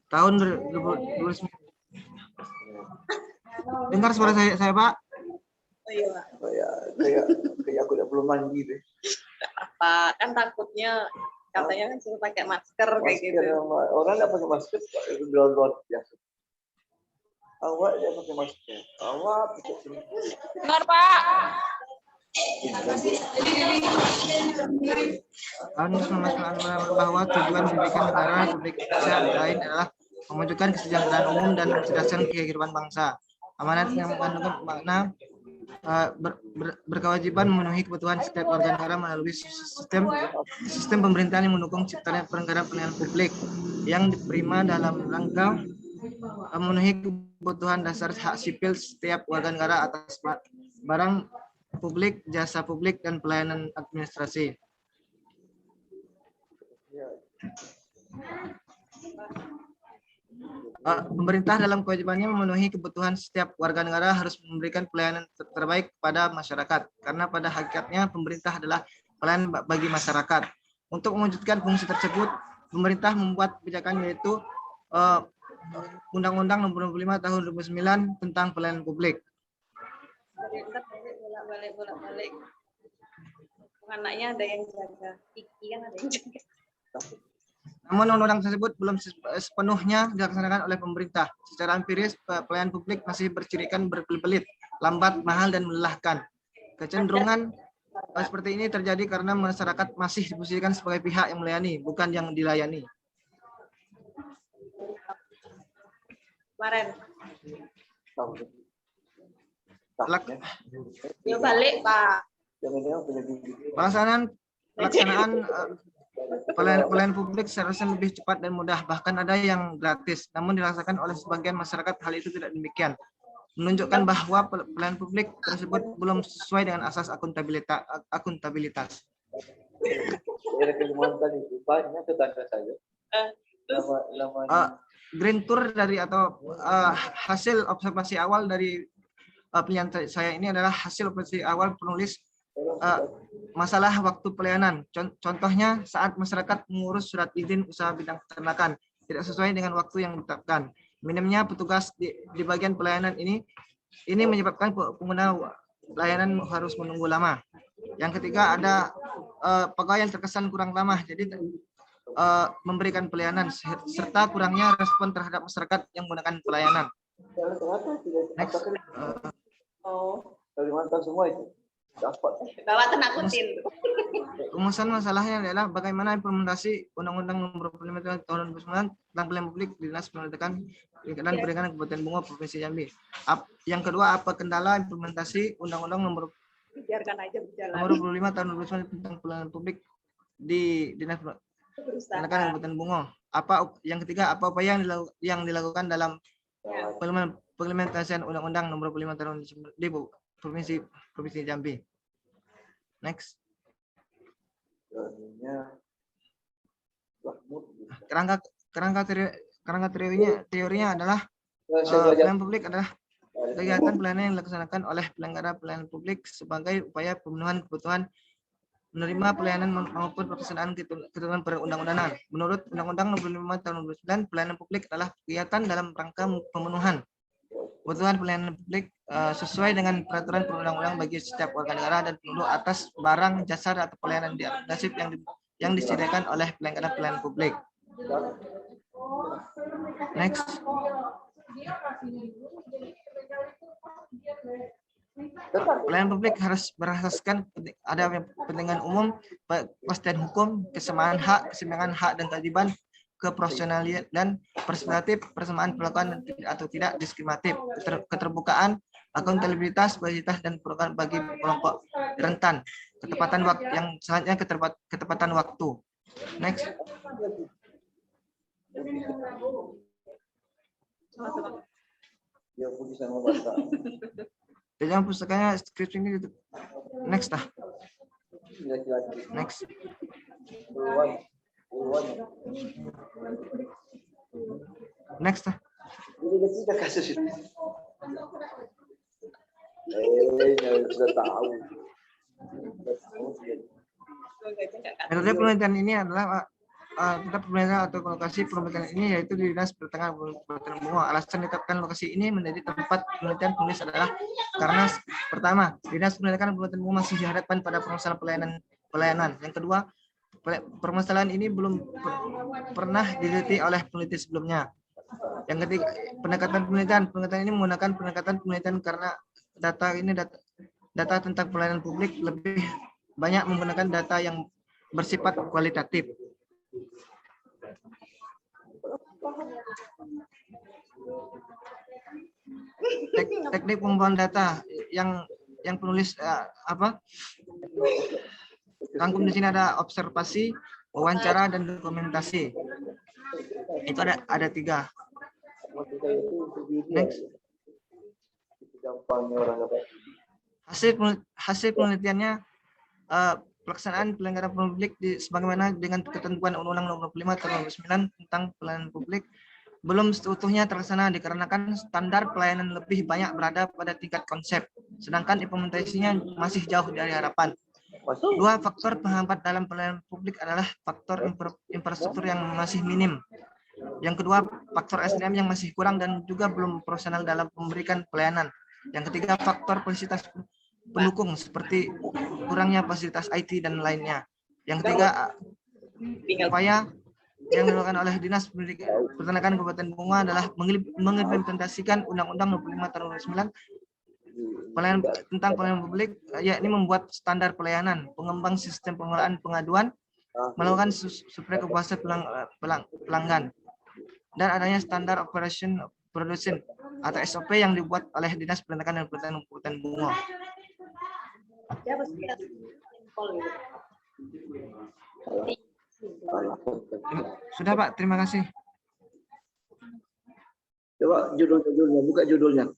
tahun 2009. Dengar suara saya Pak? Oh iya, Pak. Oh ya, kayak aku udah belum mandi deh. Apa kan takutnya katanya kan suruh pakai masker kayak gitu. Orang nggak pakai masker, luar biasa. Awak dia pakai masker. Awak pakai sini. Benar, Pak. Tahun 1990 bahwa tujuan pendidikan negara Republik Indonesia lain adalah mewujudkan kesejahteraan umum dan kecerdasan kehidupan bangsa. Amanat yang mengandung makna berkewajiban memenuhi kebutuhan setiap warga negara melalui sistem pemerintahan yang mendukung ciptanya penyelenggaraan pelayanan publik yang diterima dalam rangka memenuhi kebutuhan dasar hak sipil setiap warga negara atas barang publik, jasa publik, dan pelayanan administrasi. Pemerintah dalam kewajibannya memenuhi kebutuhan setiap warga negara harus memberikan pelayanan terbaik kepada masyarakat, karena pada hakikatnya pemerintah adalah pelayan bagi masyarakat. Untuk mewujudkan fungsi tersebut, pemerintah membuat kebijakan yaitu Undang-Undang Nomor 25 Tahun 2009 tentang Pelayanan Publik. Bolak-balik. Anaknya ada yang jaga, Kiki kan ada yang jaga. Namun undang-undang tersebut belum sepenuhnya dilaksanakan oleh pemerintah. Secara empiris, pelayanan publik masih bercirikan berbelit-belit, lambat, mahal, dan melelahkan. Kecenderungan seperti ini terjadi karena masyarakat masih diposisikan sebagai pihak yang melayani, bukan yang dilayani. Kemarin. Ya balik, Pak. Pelaksanaan pelayanan publik seharusnya lebih cepat dan mudah, bahkan ada yang gratis. Namun dirasakan oleh sebagian masyarakat hal itu tidak demikian, menunjukkan bahwa pelayanan publik tersebut belum sesuai dengan asas akuntabilitas. Green Tour dari atau hasil observasi awal dari penelitian saya ini adalah hasil observasi awal penulis masalah waktu pelayanan. Contohnya saat masyarakat mengurus surat izin usaha bidang peternakan tidak sesuai dengan waktu yang ditetapkan. Minimnya petugas di bagian pelayanan ini menyebabkan pengguna layanan harus menunggu lama. Yang ketiga ada pegawai yang terkesan kurang ramah, jadi memberikan pelayanan serta kurangnya respon terhadap masyarakat yang menggunakan pelayanan. Next. Kalimantan semua itu. Bawa tenakutin. Rumusan masalahnya adalah bagaimana implementasi Undang-Undang Nomor 25 Tahun 2009 tentang Pelayanan Publik di Dinas Pendidikan dan Pendidikan Kabupaten Bungo Provinsi Jambi. Yang kedua, apa kendala implementasi Undang-Undang Nomor 25 Tahun 2009 tentang Pelayanan Publik di Dinas Pendidikan Kabupaten Bungo. Yang ketiga, apa upaya yang dilakukan dalam pengimplementasian Undang-Undang Nomor 25 Tahun di Provinsi Jambi. Next. Kerangka teorinya adalah pelayanan publik adalah kegiatan pelayanan yang dilaksanakan oleh penyelenggara pelayanan publik sebagai upaya pemenuhan kebutuhan menerima pelayanan maupun pelaksanaan ketentuan perundang-undangan. Menurut Undang-Undang Nomor 25 Tahun 2009, pelayanan publik adalah kegiatan dalam rangka pemenuhan kebutuhan pelayanan publik sesuai dengan peraturan perundang-undangan bagi setiap warga negara dan penduduk atas barang, jasa, atau pelayanan administratif yang disediakan oleh penyelenggara pelayanan publik. Next. Pelayanan publik harus berasaskan ada kepentingan umum, kepastian hukum, keseimbangan hak dan kewajiban, keprofesionalan dan partisipatif, persamaan perlakuan atau tidak diskriminatif, keterbukaan, akuntabilitas, kualitas dan program bagi kelompok rentan, ketepatan waktu yang selanjutnya ketepatan waktu. Next. Jangan pusakanya skripsi ini gitu. Next lah. Next. Next lah. Sudah tahu. Metode penelitian ini adalah tempat penelitian atau lokasi penelitian ini yaitu di Dinas Pertanian Kabupaten Bungo. Alasan ditetapkan lokasi ini menjadi tempat penelitian penulis adalah karena pertama, Dinas Pendidikan Kabupaten Bungo masih dihadapkan pada permasalahan pelayanan. Yang kedua, permasalahan ini belum pernah diteliti oleh peneliti sebelumnya. Yang ketiga, pendekatan penelitian ini menggunakan pendekatan penelitian karena data tentang pelayanan publik lebih banyak menggunakan data yang bersifat kualitatif. Teknik pengumpulan data yang penulis rangkum di sini ada observasi, wawancara, dan dokumentasi. Itu ada 3. Next. Hasil penelitiannya, pelaksanaan pelanggaran publik sebagaimana dengan ketentuan Undang-Undang Nomor 25 Tahun 2009 tentang pelayanan publik belum seutuhnya terlaksana dikarenakan standar pelayanan lebih banyak berada pada tingkat konsep, sedangkan implementasinya masih jauh dari harapan. 2 faktor penghambat dalam pelayanan publik adalah faktor infrastruktur yang masih minim. Yang kedua, faktor SDM yang masih kurang dan juga belum profesional dalam memberikan pelayanan. Yang ketiga, faktor fasilitas pendukung seperti kurangnya fasilitas IT dan lainnya. Yang ketiga, upaya yang dilakukan oleh Dinas Peternakan Kabupaten Bungo adalah mengimplementasikan Undang-Undang 25 Tahun 2009 tentang pelayanan publik, yakni membuat standar pelayanan, pengembang sistem pengelolaan pengaduan, melakukan survei kepuasan pelanggan, dan adanya standar operation production atau SOP yang dibuat oleh Dinas Peternakan dan Pertanian Kabupaten Bungo. Sudah Pak, terima kasih. Coba judulnya, buka judulnya.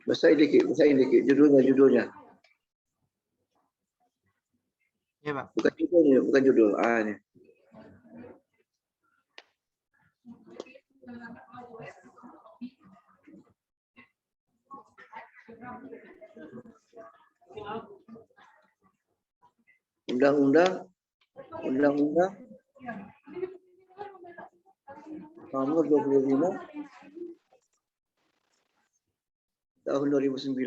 Basahin dikit, judulnya. Ya Pak. Bukan judul. Ini. Undang-Undang Nomor 25 Tahun 2009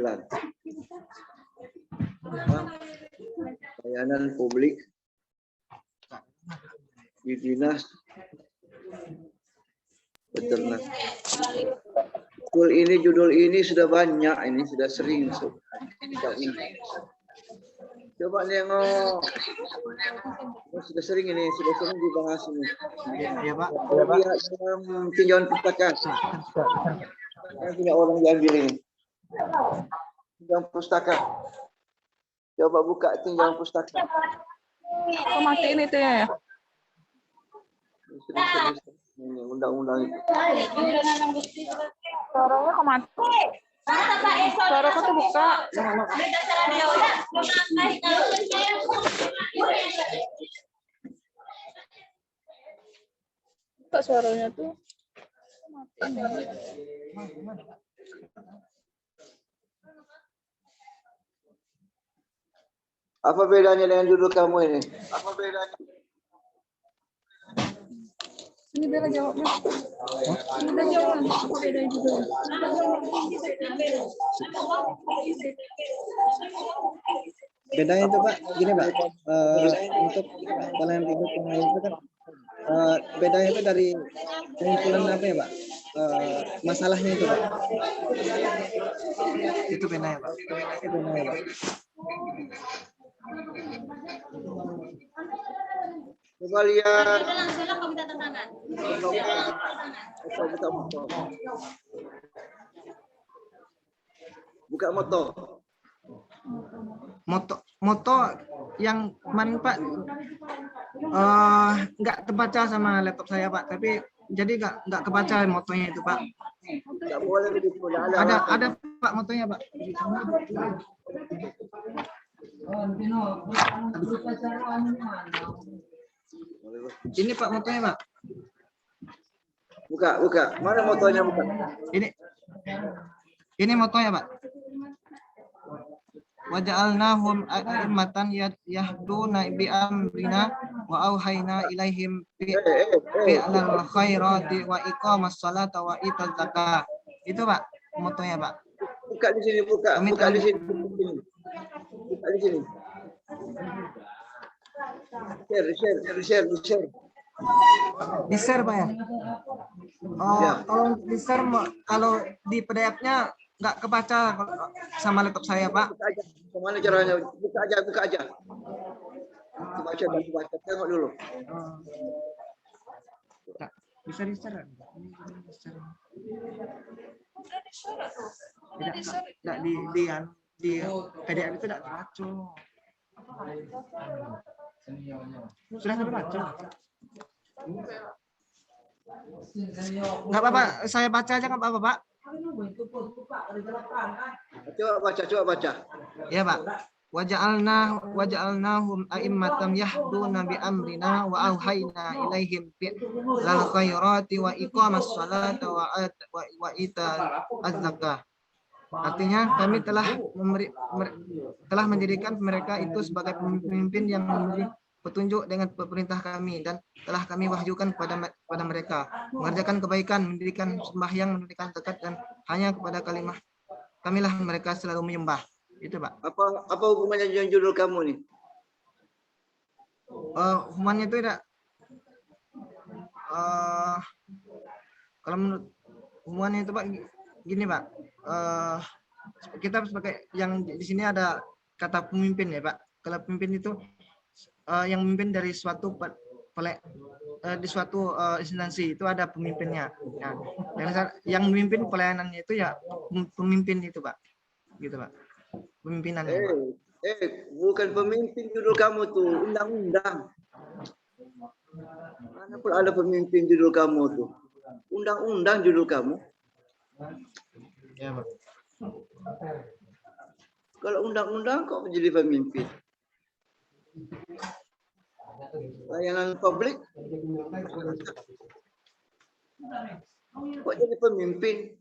tentang pelayanan publik di Dinas Peternak. Judul ini sudah banyak, ini sudah sering. Coba nengok, sudah sering dibahas ini. Ya Pak. Lihat dalam tinjauan pustaka. Punya orang diambil ini. Tinjauan pustaka. Coba buka tinjauan pustaka. Kok matiin itu ya? Ini undang-undang itu. Suaranya kok mati? Suara kok tuh buka. Buka suaranya tuh. Apa bedanya dengan judul kamu ini? Ini Bella jawabnya. Ini Bella jawabnya. Apa bedanya judulnya? Bedanya itu Pak, gini Pak, untuk pelayanan publik itu kan bedanya itu dari pengumpulan apa ya Pak, masalahnya itu Pak. Itu bedanya Pak. Coba lihat. Buka moto. Moto yang kemarin Pak nggak terbaca sama laptop saya Pak, tapi jadi nggak kebaca motonya itu Pak. Nggak boleh begitu. Ada Pak motonya Pak. Ini Pak motonya Pak. Buka. Mana motonya buka? Ini motonya, Pak. Waja'alnahum a'immatan yahduna bi amrina wa auhayna ilaihim fi'lal khairati wa iqamas salata wa itaz zakah. Itu, Pak, motonya, Pak. Buka di sini, buka di sini. Buka di sini. Share. Di-share, Pak ya? Oh, Ya. tolong di-share, kalau di PDF-nya nggak kebaca sama laptop saya, Pak. Buka aja. Gimana caranya? Buka aja. Baca. Tengok dulu. Bisa di-share. Tidak di PDF itu tidak terbaca. Sudah terbaca. Nggak apa-apa, saya baca aja nggak apa-apa, Pak. Coba baca. Ya, Pak. Waja'alnahum a'immatan yahduna bi amrina wa auhayna ilaihim lal khairati wa iqamas salata wa itaz zakah. Artinya kami telah menjadikan mereka itu sebagai pemimpin yang memberi petunjuk dengan perintah kami, dan telah kami wahyukan kepada mereka mengerjakan kebaikan, mendirikan sembahyang, menunaikan zakat, dan hanya kepada kalimah kamilah mereka selalu menyembah. Itu, Pak. Apa hukumannya yang judul kamu nih? Hukumannya itu tidak. Kalau menurut hukumannya itu, Pak, gini, Pak. Kita sebagai yang di sini ada kata pemimpin ya, Pak. Kalau pemimpin itu yang memimpin dari suatu di suatu instansi itu ada pemimpinnya. Nah, yang memimpin pelayanannya itu ya pemimpin itu, Pak. Gitu, Pak. Pemimpinannya, Pak. Bukan pemimpin judul kamu tuh, undang-undang. Mana pun ada pemimpin judul kamu tuh. Undang-undang judul kamu. Ya, Pak. Kalau undang-undang kok menjadi pemimpin? Layanan publik kok jadi pemimpin?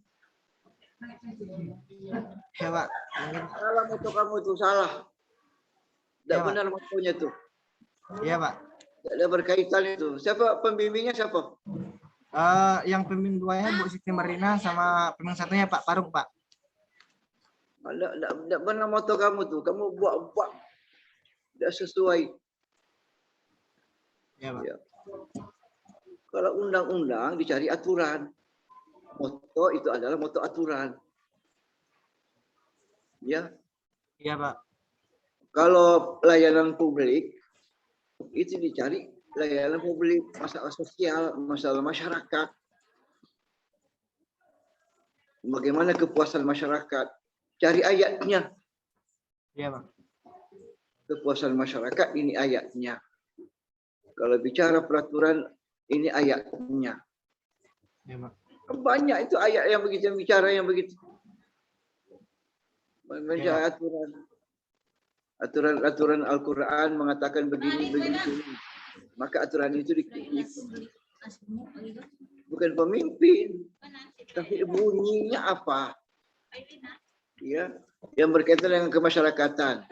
Ya, Pak. Salah moto kamu tuh, salah. Tidak Ya, Pak. benar motonya tuh. Ya, Pak. Tidak ada berkaitan itu. Siapa pembimbingnya siapa? Yang pemimpin duanya Bu Siti Marina sama pemimpin satunya Pak Parung, Pak. Tidak benar moto kamu tuh. Kamu buat tidak sesuai. Ya, Pak. Ya. Kalau undang-undang dicari aturan. Moto itu adalah moto aturan. Ya. Iya, Pak. Kalau layanan publik itu dicari layanan publik, masalah sosial, masalah masyarakat. Bagaimana kepuasan masyarakat? Cari ayatnya. Iya, Pak. Kepuasan masyarakat ini ayatnya. Kalau bicara peraturan ini ayatnya. Iya, Pak. Banyak itu ayat yang begitu, yang bicara yang begitu. Bicara aturan Al-Quran mengatakan begini. Maka aturan itu bukan pemimpin, tapi bunyinya apa? Ya, yang berkaitan dengan kemasyarakatan,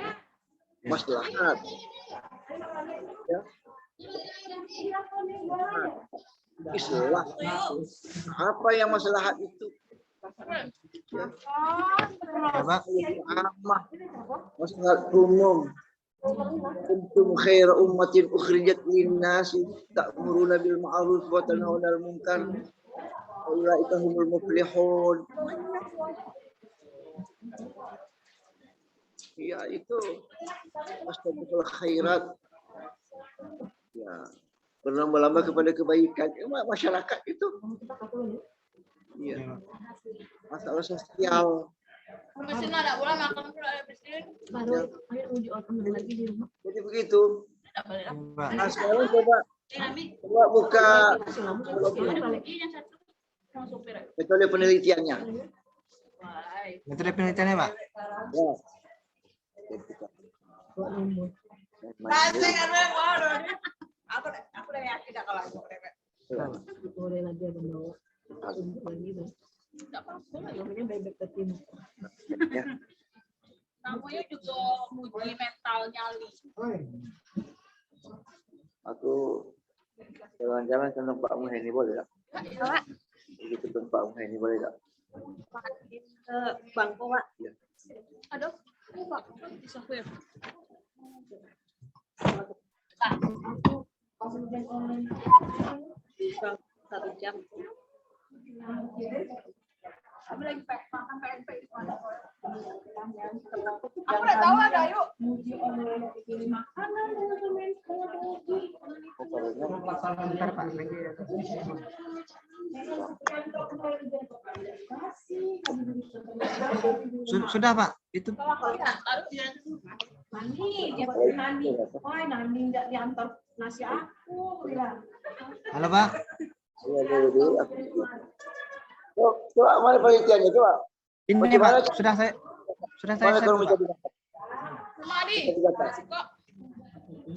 maslahat. Ya. Islah. Apa yang maslahat itu? Ya. Maslahat umum. Kuntum khaira ummatin ukhrijat lin-nasi ta'muruna bil ma'ruf wa tanhauna 'anil munkar. Ulaika humul muflihun. Ya, itu astagfirul khairat. Ya, berlomba-lomba kepada kebaikan masyarakat itu. Ya. Masalah sosial. Mesin ada bola makan pula ada mesin. Baru ayo uji otom lagi di rumah. Jadi begitu. Pak. Nah, sekarang coba buka metode penelitiannya. Metode penelitiannya, Pak. Ya. Aku udah yakin kalau aku Boleh lagi ada bawa. Enggak apa-apa, namanya bebek tetim. Ya. Namanya juga muji mentalnya Ali. Aku jalan-jalan ke tempat ini boleh tak? Pak, Pergi ke tempat ini boleh tak? ke Bangko, Pak. Ya. Aduh, Pak, bisa ya. Bang, 1 jam. Aku lagi makan PNP. Aku udah tahu ada, yuk. Makanan Bentar, Pak. Sudah, Pak. Itu Nani, dia Nani. Wah, Nani nggak diantar nasi aku. halo, Pak. Iya, dulu. Coba mana penelitiannya coba? Ini, Bagaimana Pak. Sudah saya Mana kamu satu, Pak. menjadi data? Mari.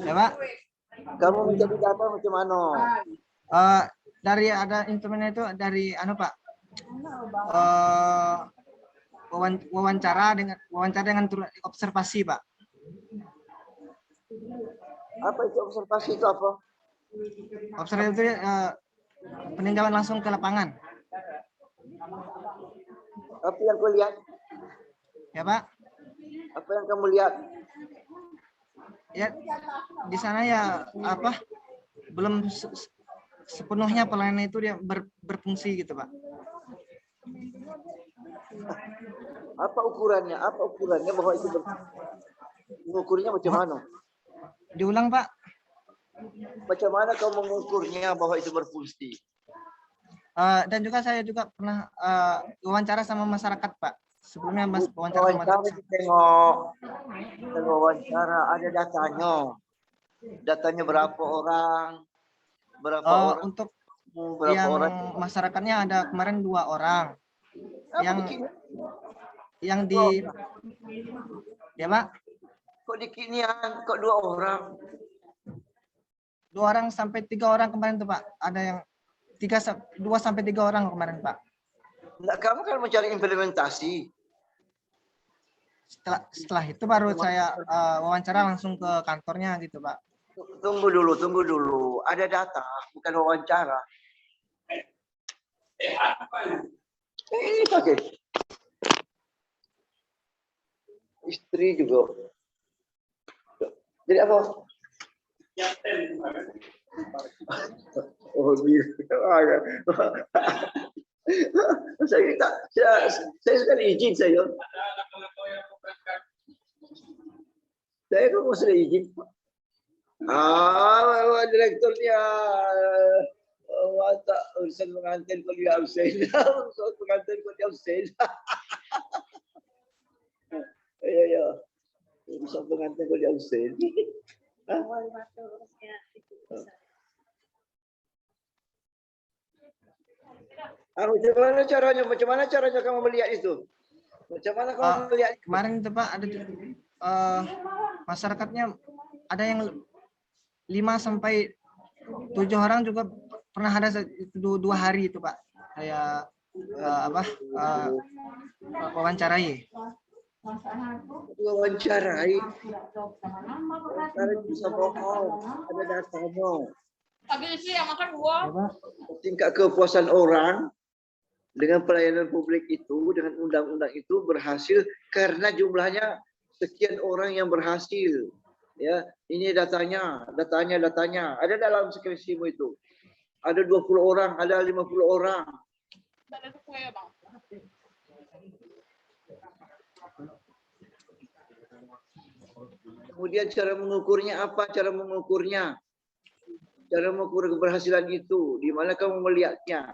Ya, Pak. Kamu menjadi data macam mana? Dari ada instrumennya itu dari Pak. Wawancara dengan observasi, Pak. Apa itu observasi itu apa? Observasi itu peninjauan langsung ke lapangan. Apa yang kau lihat? Ya, Pak. Apa yang kamu lihat? Ya, di sana ya belum sepenuhnya pelayanan itu dia berfungsi gitu, Pak. Apa ukurannya? Apa ukurannya bahwa itu mengukurnya macam mana? Diulang, Pak. Macam mana kau mengukurnya bahwa itu berfungsi? Dan juga saya juga pernah wawancara sama masyarakat, Pak. Sebelumnya wawancara sama masyarakat. Tengok wawancara ada datanya. Datanya berapa orang? Berapa orang? Untuk Berapa yang orang? masyarakatnya ada kemarin 2 orang. Apa Yang di ya, Pak. Kok dikinian? Kok 2 orang? 2 orang sampai 3 orang kemarin tuh, Pak. Ada yang 2 sampai 3 orang kemarin, Pak. Enggak, kamu kan mencari implementasi. Setelah itu baru saya wawancara langsung ke kantornya gitu, Pak. Tunggu dulu. Ada data, bukan wawancara. Ini pakai. Istri juga. Jadi apa? Oh, saya sekali izin saya. Saya kan mau sudah izin. Direkturnya watak urusan pengantin kuliah Hussein. Urusan pengantin kuliah Hussein. Ya. Urusan pengantin kuliah Hussein. Macam mana caranya kamu melihat itu? Macam mana kamu melihat itu? Kemarin itu, Pak, ada masyarakatnya ada yang 5 sampai 7 orang juga pernah ada 2 hari itu, Pak. Saya wawancarai. Wawancarai. Karena bisa bohong, ada datanya. Tapi sih yang makan 2. Tingkat kepuasan orang dengan pelayanan publik itu, dengan undang-undang itu berhasil karena jumlahnya sekian orang yang berhasil. Ya, ini datanya. Ada dalam skripsimu itu. Ada 20 orang, ada 50 orang. Ada sesuai, Bang. Kemudian cara mengukurnya apa? Cara mengukur keberhasilan itu, di mana kamu melihatnya?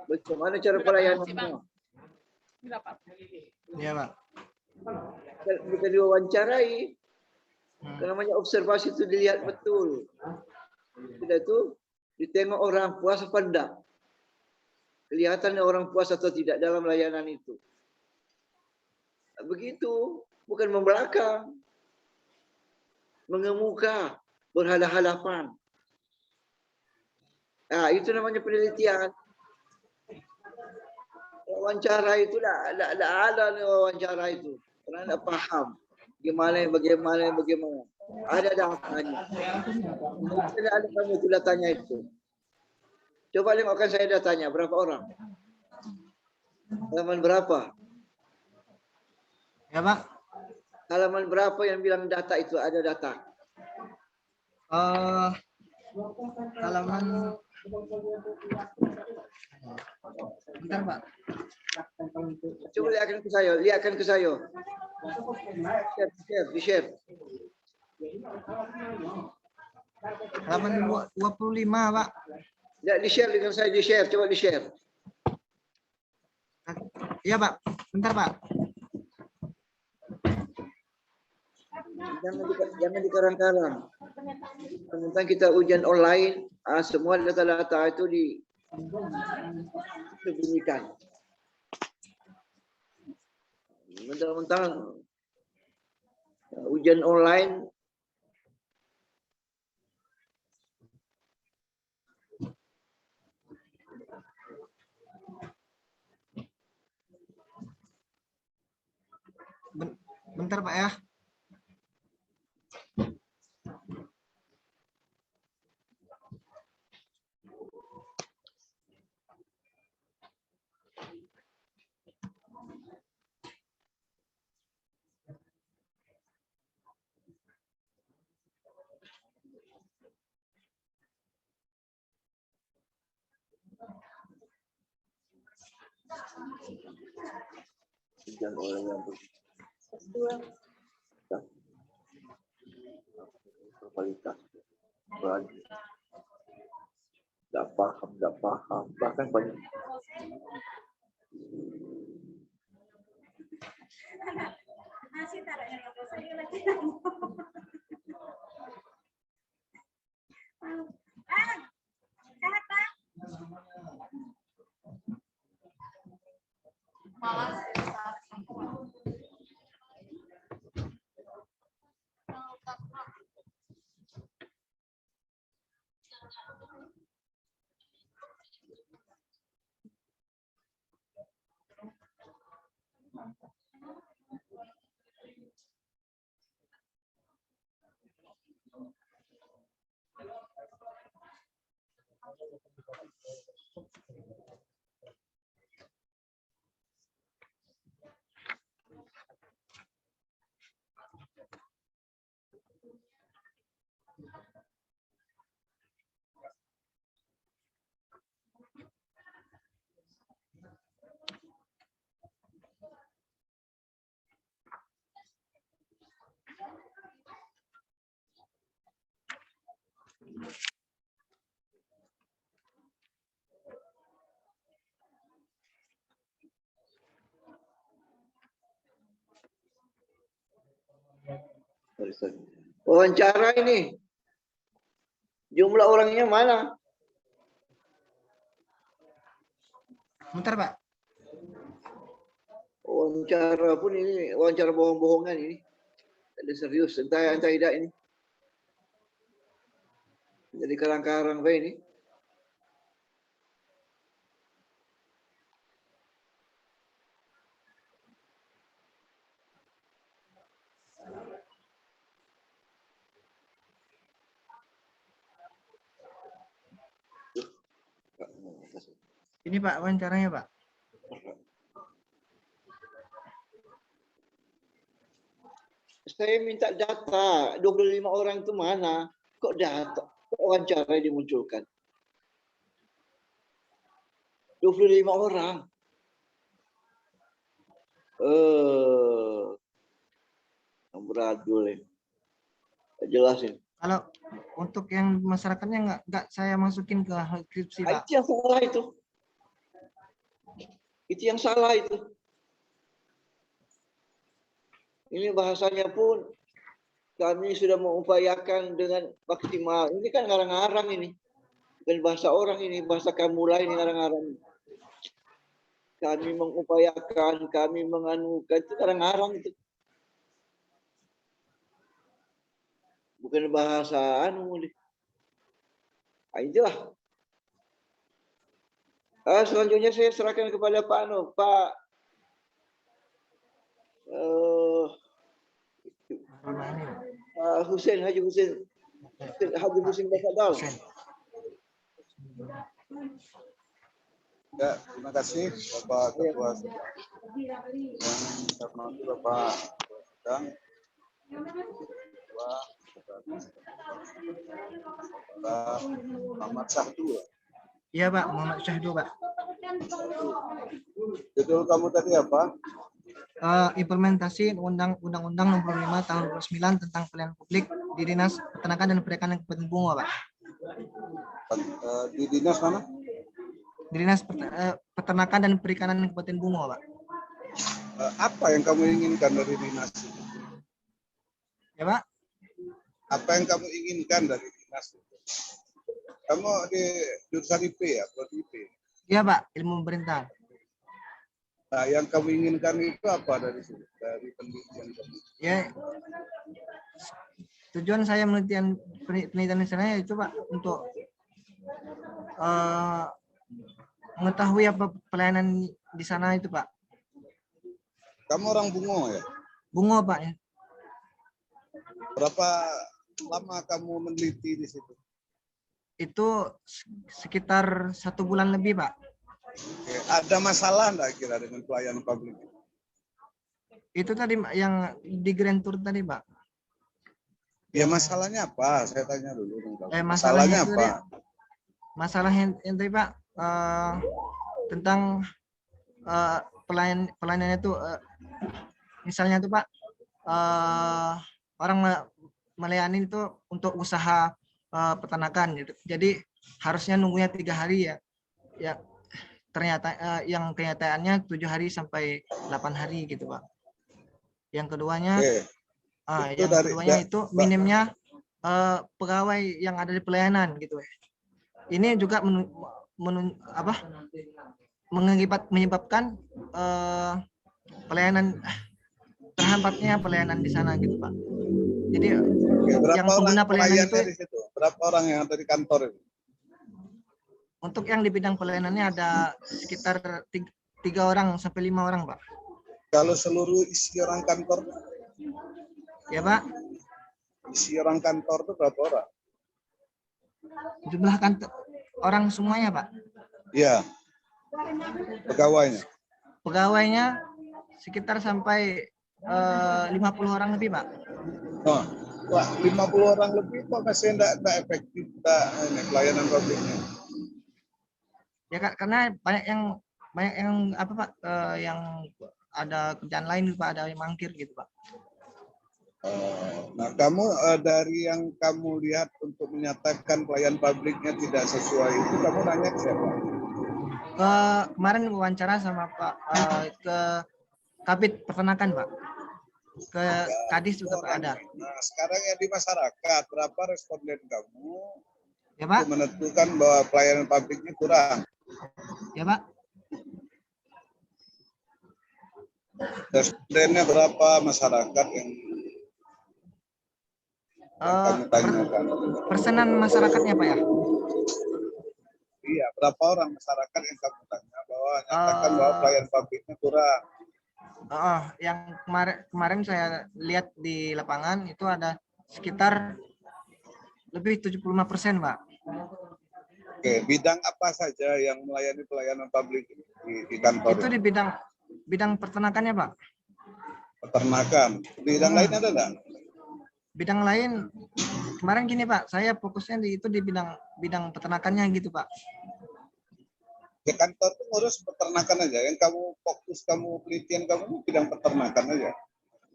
Bagaimana cara pelayanannya? Berapa? Iya, Pak. Bukan diwawancarai. Namanya observasi itu dilihat betul. Sudah itu ditengok orang puas apa enggak. Kelihatan orang puas atau tidak dalam layanan itu. Begitu, bukan membelakang. Mengemuka, berhadapan-hadapan. Itu namanya penelitian. Wawancara itu tidak ada nih wawancara itu. Karena tidak paham bagaimana. Ada datanya. Tidak ada kamu itu datanya itu. Coba tengokkan saya datanya berapa orang? Halaman berapa? Ya, Pak. Halaman berapa yang bilang data itu ada data? Halaman bentar, Pak. Coba lihatkan ke saya. Share. Halaman 25, Pak. Ya, di-share dengan saya, coba di-share. Iya, Pak. Bentar, Pak. Jangan dikarang-karang. Tentang kita ujian online, semua data-data itu dibunyikan. Mentang-mentang ujian online Bentar, Pak ya. ujian online yang berkualitas. Tidak paham, bahkan banyak. Wawancara ini jumlah orangnya mana? Bentar, Pak. Wawancara pun ini wawancara bohong-bohongan ini. Ada serius, entah tidak ini. Jadi karang-karang Pak ini. Ini, Pak, wawancaranya, Pak. Saya minta data, 25 orang itu mana? Kok data? Kok wawancara dimunculkan? 25 orang. Beradul ini. Jelasin. Kalau untuk yang masyarakatnya nggak saya masukin ke skripsi, Pak. Itu yang salah itu. Itu yang salah itu. Ini bahasanya pun kami sudah mengupayakan dengan maksimal. Ini kan ngarang-ngarang ini. Bukan bahasa orang ini, bahasa kamu lain ini ngarang-ngarang. Kami mengupayakan, kami menganukan, itu ngarang-ngarang itu. Bukan bahasa anu. Itulah. Selanjutnya saya serahkan kepada Pak Pak Husin, Haji Husin. Haji Husin Tafadhal. Ya, terima kasih Bapak Ketua yang hormati Bapak Sedang, Bapak Muhammad Syahdu. Iya Pak, Muhammad Syahdu Pak. Judul kamu tadi apa? Implementasi Undang-Undang Nomor 5 Tahun 2009 tentang pelayanan publik di Dinas Peternakan dan Perikanan Kabupaten Bungo, Pak. Di dinas mana? Di Dinas Peternakan dan Perikanan Kabupaten Bungo, Pak. Apa yang kamu inginkan dari dinas itu? Ya Pak. Apa yang kamu inginkan dari dinas itu? Kamu di jurusan IP ya, prodi IP. Iya Pak, ilmu pemerintahan. Nah, yang kamu inginkan itu apa dari situ? Dari penelitian kamu? Ya, tujuan saya penelitian di sana itu Pak untuk mengetahui apa pelayanan di sana itu Pak. Kamu orang Bungo ya? Bungo Pak. Berapa lama kamu meneliti di situ? Itu sekitar 1 bulan lebih Pak. Oke. Ada masalah enggak kira dengan pelayanan publik? Itu tadi yang di Grand Tour tadi Pak. Ya masalahnya apa? Saya tanya dulu. Masalahnya apa? Masalahnya yang tadi Pak tentang pelayanannya itu misalnya tuh Pak orang melayani itu untuk usaha peternakan gitu. Jadi harusnya nunggunya 3 hari ya. Ya ternyata yang kenyataannya 7 hari sampai 8 hari gitu Pak. Yang keduanya itu minimnya pegawai yang ada di pelayanan gitu. Ini juga menyebabkan pelayanan terhambatnya pelayanan di sana gitu Pak. Jadi yang pengguna pelayanan itu di situ? Berapa orang yang ada di kantor itu? Untuk yang di bidang pelayanannya ada sekitar 3 orang sampai 5 orang Pak. Kalau seluruh isi orang kantor? Ya Pak. Isi orang kantor itu berapa orang? Jumlah kantor orang semuanya Pak. Iya. Pegawainya? Pegawainya sekitar sampai 50 orang lebih Pak. Oh, wah, 50 orang lebih kok masih tidak efektif pelayanan publiknya? Ya karena banyak yang apa Pak yang ada kerjaan lain Pak, ada yang mangkir gitu Pak. Nah, kamu dari yang kamu lihat untuk menyatakan pelayanan publiknya tidak sesuai itu, kamu nanya ke siapa? Kemarin wawancara sama Pak ke Kabid Peternakan Pak. Ke Kadis juga Pak ada. Nah, sekarang yang di masyarakat berapa responden kamu ya Pak? Untuk menentukan bahwa pelayanan publiknya kurang? Ya Pak. Respondennya berapa masyarakat yang kamu tanyakan? Persenan masyarakatnya Pak ya? Iya, berapa orang masyarakat yang kamu tanya bahwa nyatakan bahwa pelayanan publiknya kurang? Yang kemarin saya lihat di lapangan itu ada sekitar lebih 75% Pak. Oke, bidang apa saja yang melayani pelayanan publik di kantor? Itu di bidang peternakannya Pak. Peternakan. Bidang lain ada enggak? Bidang lain kemarin gini Pak, saya fokusnya di bidang peternakannya gitu Pak. Di kantor itu ngurus peternakan aja, yang kamu fokus, penelitian kamu bidang peternakan aja.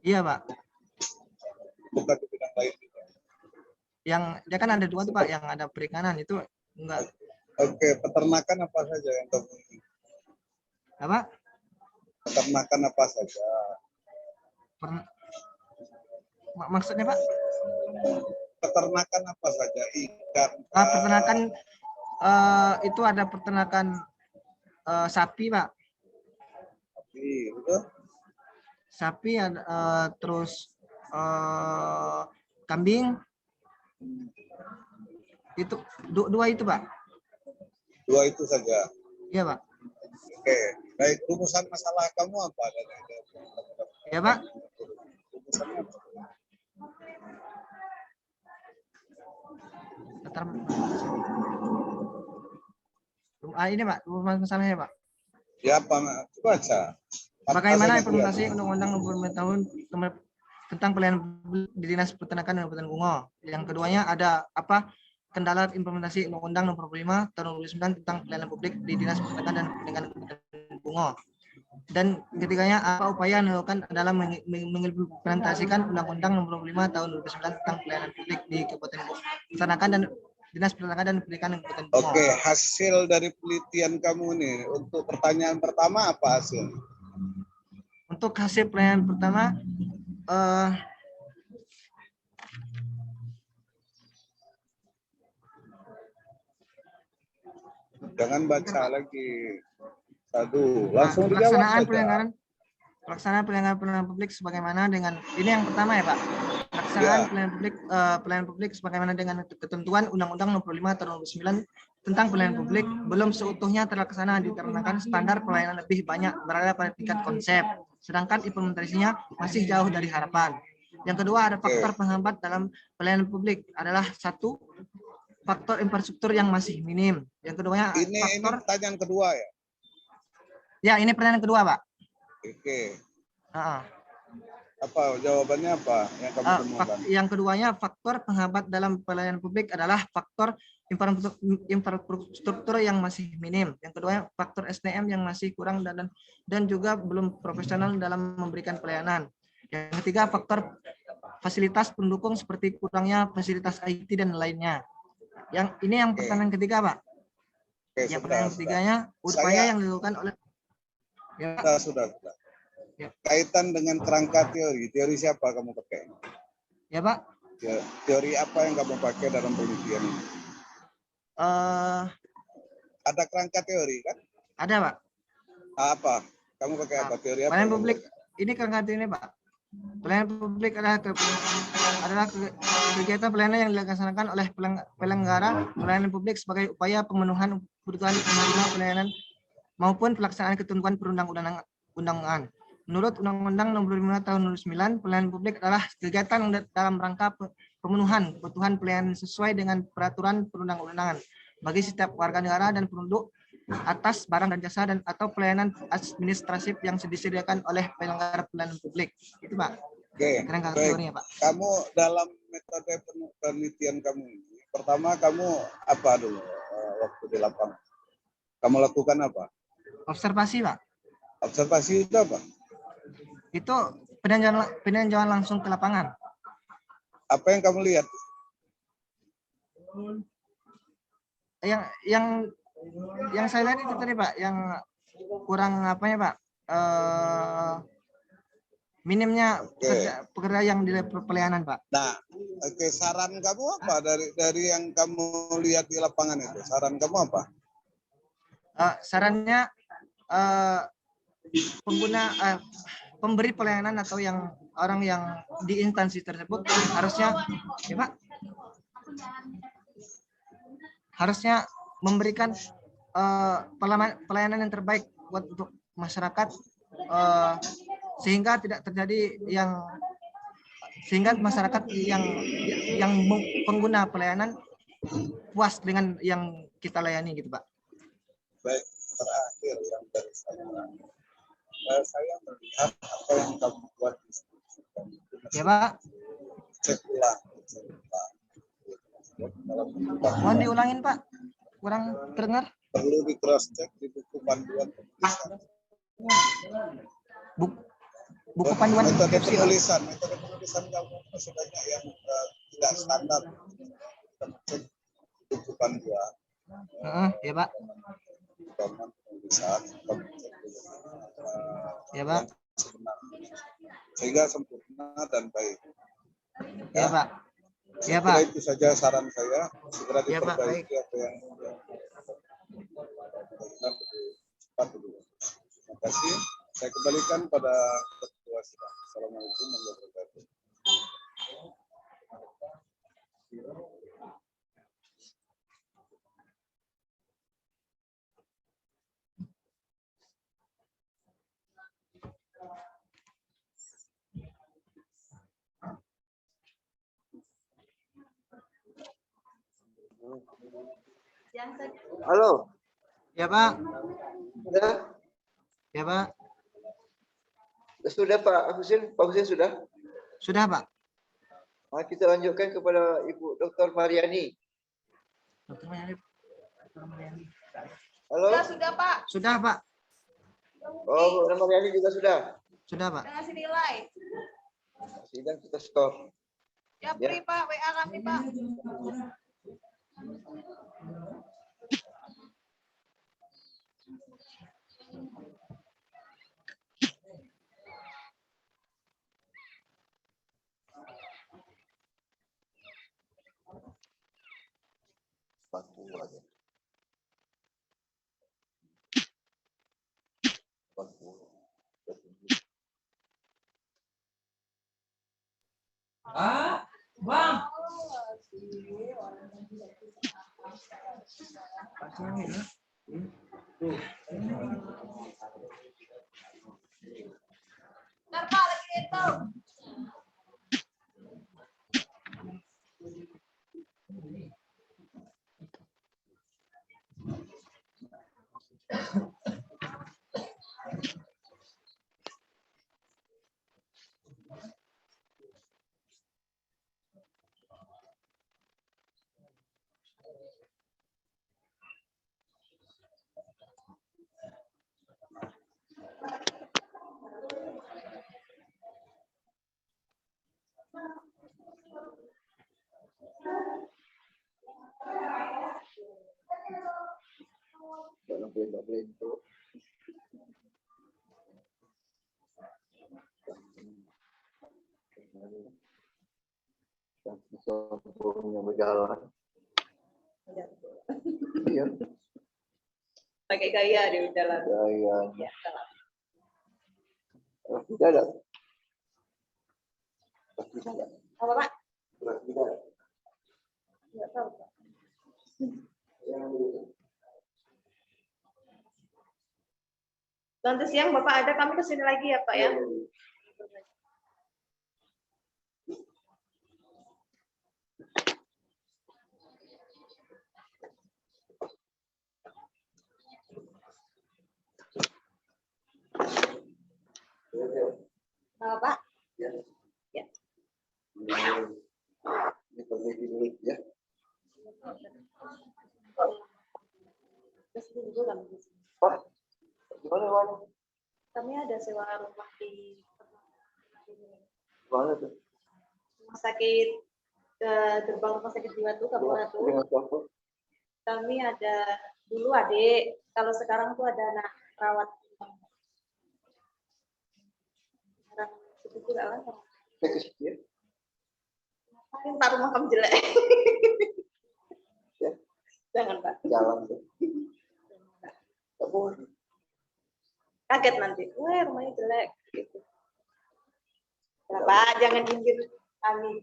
Iya Pak. Bukan di bidang lain juga. Yang dia kan ada 2 tuh Pak, yang ada perikanan itu enggak. Oke, peternakan apa saja yang kamu ingin? Apa? Peternakan apa saja? Maksudnya Pak? Peternakan apa saja? Ikan. Peternakan itu ada peternakan sapi Pak. Sapi, itu? Sapi ada terus kambing. Itu 2 itu Pak. 2 itu saja. Iya, Pak. Oke, baik. Rumusan masalah kamu apa? Ya, Pak. Rumusannya apa? Ini, Pak, masalahnya, Pak. Ya, apa? Coba baca. Bagaimana Pasal yang implementasi Undang-Undang Nomor 5 Tahun tentang pelayanan di Dinas Peternakan dan Kabupaten Bungo. Yang keduanya ada apa? Kendala implementasi Undang-Undang Nomor 5 Tahun 2009 tentang pelayanan publik di Dinas Peternakan dan Pendidikan Kabupaten Bungo. Dan ketiganya apa upaya yang dilakukan dalam mengimplementasikan Undang-Undang Nomor 5 Tahun 2009 tentang pelayanan publik di Kabupaten Peternakan dan Dinas Peternakan dan Pendidikan Kabupaten Bungo. Oke, hasil dari penelitian kamu nih untuk pertanyaan pertama apa hasil? Untuk hasil pelayanan pertama, jangan baca lagi. Satu, langsung dijawab saja. Pelaksanaan pelayanan publik sebagaimana dengan ini yang pertama ya Pak. Pelaksanaan pelayanan publik sebagaimana dengan ketentuan Undang-Undang Nomor 5 Tahun 2009 tentang pelayanan publik belum seutuhnya terlaksana dikarenakan standar pelayanan lebih banyak berada pada tingkat konsep, sedangkan implementasinya masih jauh dari harapan. Yang kedua ada faktor penghambat dalam pelayanan publik adalah satu, faktor infrastruktur yang masih minim. Yang keduanya ini pertanyaan kedua ya? Ya, ini pertanyaan kedua, Pak. Oke. Apa jawabannya apa yang kamu temukan? Yang keduanya faktor penghambat dalam pelayanan publik adalah faktor infrastruktur yang masih minim. Yang kedua faktor SDM yang masih kurang dan juga belum profesional dalam memberikan pelayanan. Yang ketiga faktor fasilitas pendukung seperti kurangnya fasilitas IT dan lainnya. Yang ini yang pertanyaan ketiga, Pak. Yang pertanyaan ketiganya upaya yang dilakukan oleh sudah. Ya. Kaitan dengan kerangka teori siapa kamu pakai? Ya Pak. Teori apa yang kamu pakai dalam penelitian ini? Ada kerangka teori kan? Ada Pak. Apa? Kamu pakai apa? Teori apa? Pelayanan publik. Ini kerangka teori Pak. Pelayanan publik adalah kegiatan pelayanan yang dilaksanakan oleh penyelenggara pelayanan publik sebagai upaya pemenuhan kebutuhan penerima pelayanan maupun pelaksanaan ketentuan perundang-undangan. Menurut Undang-Undang Nomor 5 Tahun 2009, pelayanan publik adalah kegiatan dalam rangka pemenuhan kebutuhan pelayanan sesuai dengan peraturan perundang-undangan bagi setiap warga negara dan penduduk atas barang dan jasa dan atau pelayanan administratif yang disediakan oleh penyelenggara pelayanan publik. Itu Pak. Oke. Teorinya, Pak. Kamu dalam metode penelitian kamu ini, pertama kamu apa dulu waktu di lapangan? Kamu lakukan apa? Observasi, Pak. Observasi itu apa? Itu peninjauan langsung ke lapangan. Apa yang kamu lihat? Yang saya lihat itu tadi Pak, yang kurang apa ya Pak? Minimnya pekerja yang di pelayanan Pak. Nah, saran kamu apa dari yang kamu lihat di lapangan itu? Saran kamu apa? Sarannya pemberi pelayanan atau yang orang yang di instansi tersebut harusnya memberikan pelayanan yang terbaik untuk masyarakat sehingga tidak terjadi sehingga masyarakat yang pengguna pelayanan puas dengan yang kita layani gitu Pak. Baik, terakhir yang dari saya melihat apa yang kamu buat di sini. Ya Pak. Cek ulang. Mohon diulangin Pak, kurang terdengar. Perlu di cross check di buku panduan penulisan. Buku panduan metode penulisan kamu masih banyak yang tidak standar. Kita cek buku panduan. Ya Pak. Penulisan, ya Pak. Sehingga sempurna dan baik. Ya Pak. Ya Pak. Itu saja saran saya, segera diperbaiki apa yang cepat dulu. Terima kasih. Saya kembalikan pada ketua sidang. Assalamualaikum warahmatullahi wabarakatuh. Halo, Ya Pak. sudah? Ya Pak. Sudah Pak Husin? Pak Husin sudah? Sudah Pak. Nah, kita lanjutkan kepada Ibu Dr. Mariani. Dokter Mariani. Halo? Sudah Pak. Sudah Pak. Oh, Bu Mariani juga sudah? Sudah Pak. Dengan si nilai. Sidang kita skor. Ya, Pri, Pak. WA kami, Pak. Bang. Ntar, Pak, lagi itu. Nggak boleh itu. Yang berjalan. Iya. Pakai gaya di jalan. Gaya. Ya, salah. Tidak ada. Apa Pak? Tidak ada. Nggak tahu Pak. Nanti siang Bapak ada, kami kesini lagi ya Pak ya. Apa Pak? Ya. Ya. Diperbaiki dulu ya. Kesini dulu kami. Pak, gimana Pak? Kami ada sewa rumah di Gimana tuh? rumah sakit gerbang rumah sakit jiwa tuh Kampung Ratu. Dengan siapa? Kami ada dulu adik, kalau sekarang tuh ada anak perawat. Sekarang itu juga kan. Saya ke situ ya. Mungkin Pak rumah kamu jelek. Ya. Jangan Pak. Jalan tuh. Nggak boleh. Kaget nanti. Wah rumahnya jelek. Gitu. Ya, Pak, jangan jinjir kami.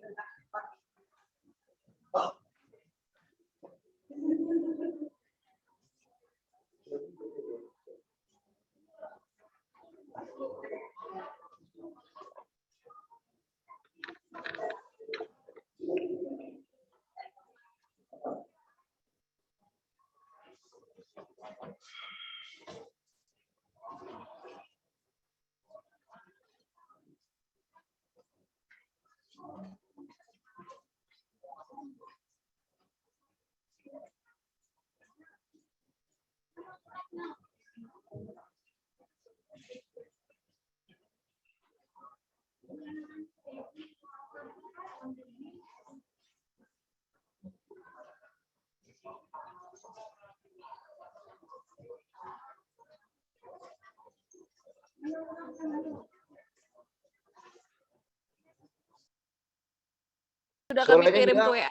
Sudah kami Suaranya kirim hilang. ke WA.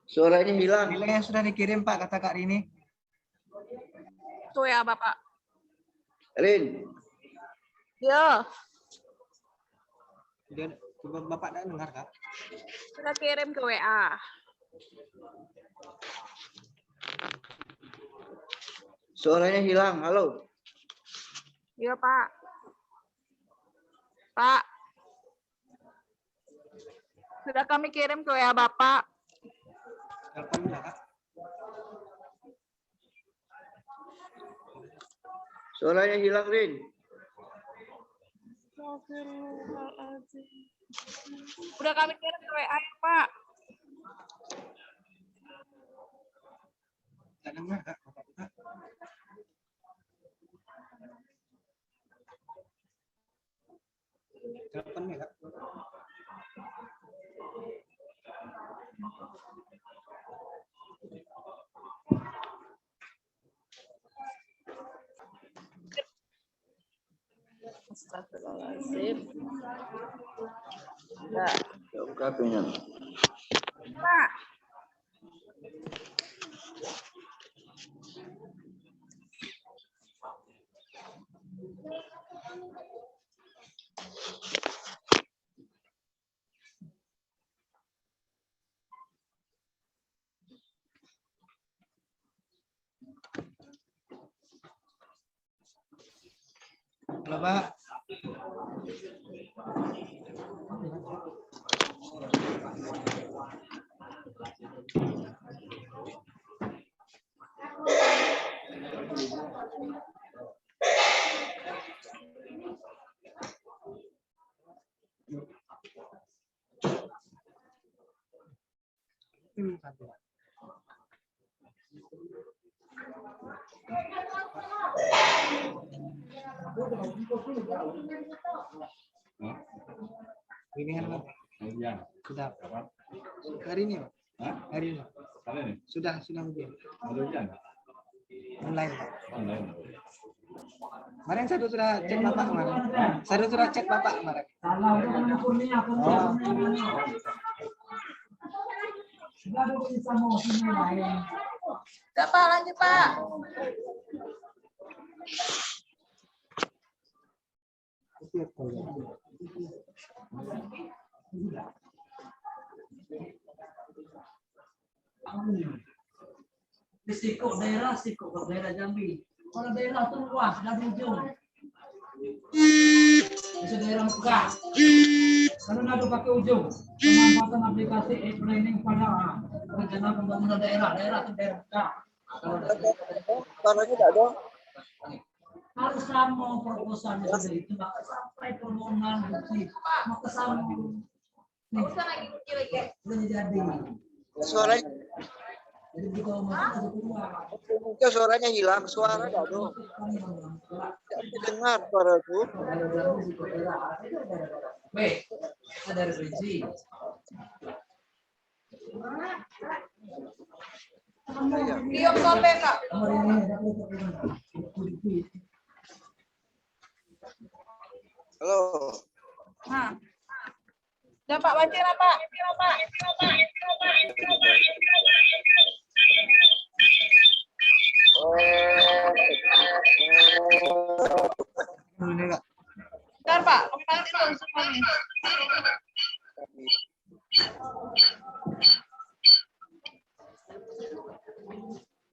Suaranya hilang. Nilainya sudah dikirim Pak, kata Kak Rini. Ke WA Bapak. Rin, Ya, Dia, Bapak tidak dengar Kak? sudah kirim ke WA. suaranya hilang. Halo. Iya, Pak. Pak. Sudah kami kirim ke WA Bapak. Telepon udah Kak? Suaranya hilang, Rin. Udah kami kirim ke WA ya, Pak. Astagfirullahaladzim. Nah, KP-nya. Pak. Halo, Pak. Ini kan Pak. Sudah. Hari ini Pak. Hari ini. Sudah ujian. Online Pak. Kemarin saya sudah cek Bapak kemarin. Saya sudah cek Bapak kemarin. Udah, Pak, lanjut, Pak. Risiko daerah Jambi. Kalau daerah itu luas dari ujung. Bisa daerah Mekah. Karena ada pakai ujung. Pemanfaatan aplikasi e-planning pada rencana pembangunan daerah itu daerah Mekah. Suaranya tidak ada. Harus sama proposalnya sudah itu maka sampai permohonan bukti maka sama. Bisa lagi kunci lagi. Sudah jadi. Suaranya. Jadi kita masuk ke keluar. Mungkin suaranya hilang, suara tidak ada. Tidak dengar suara itu. Baik, ada revisi. Diam sampai Kak. Halo. Nah. Udah Pak, baca lah Pak. Bentar Pak, kembali dulu semuanya.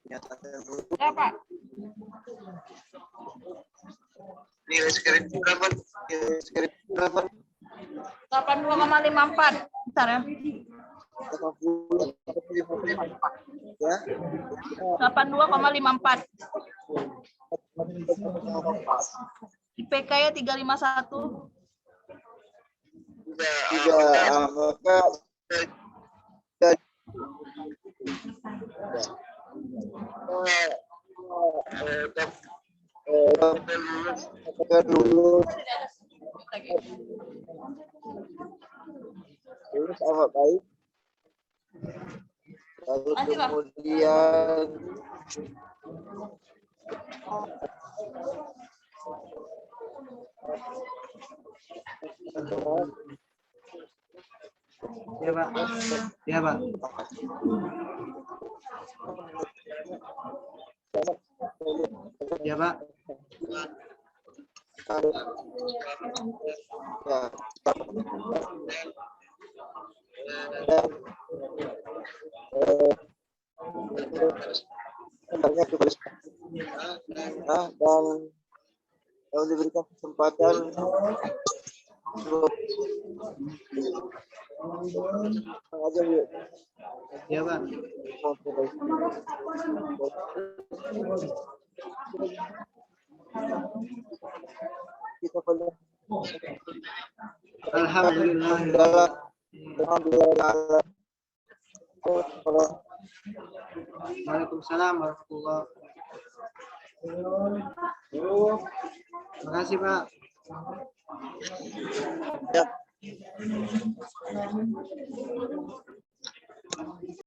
Ya Pak. Nilai skrip berapa? 82,54. Bentar ya. 82,54. IPK-nya 351. Lulus apa baik? Lalu kemudian Ya Pak. Ya Pak. Ya Pak. dan kalau diberikan kesempatan aja yuk. Ya Pak. kita perlu Alhamdulillah. Waalaikumsalam warahmatullahi wabarakatuh. Terima kasih Pak. ya.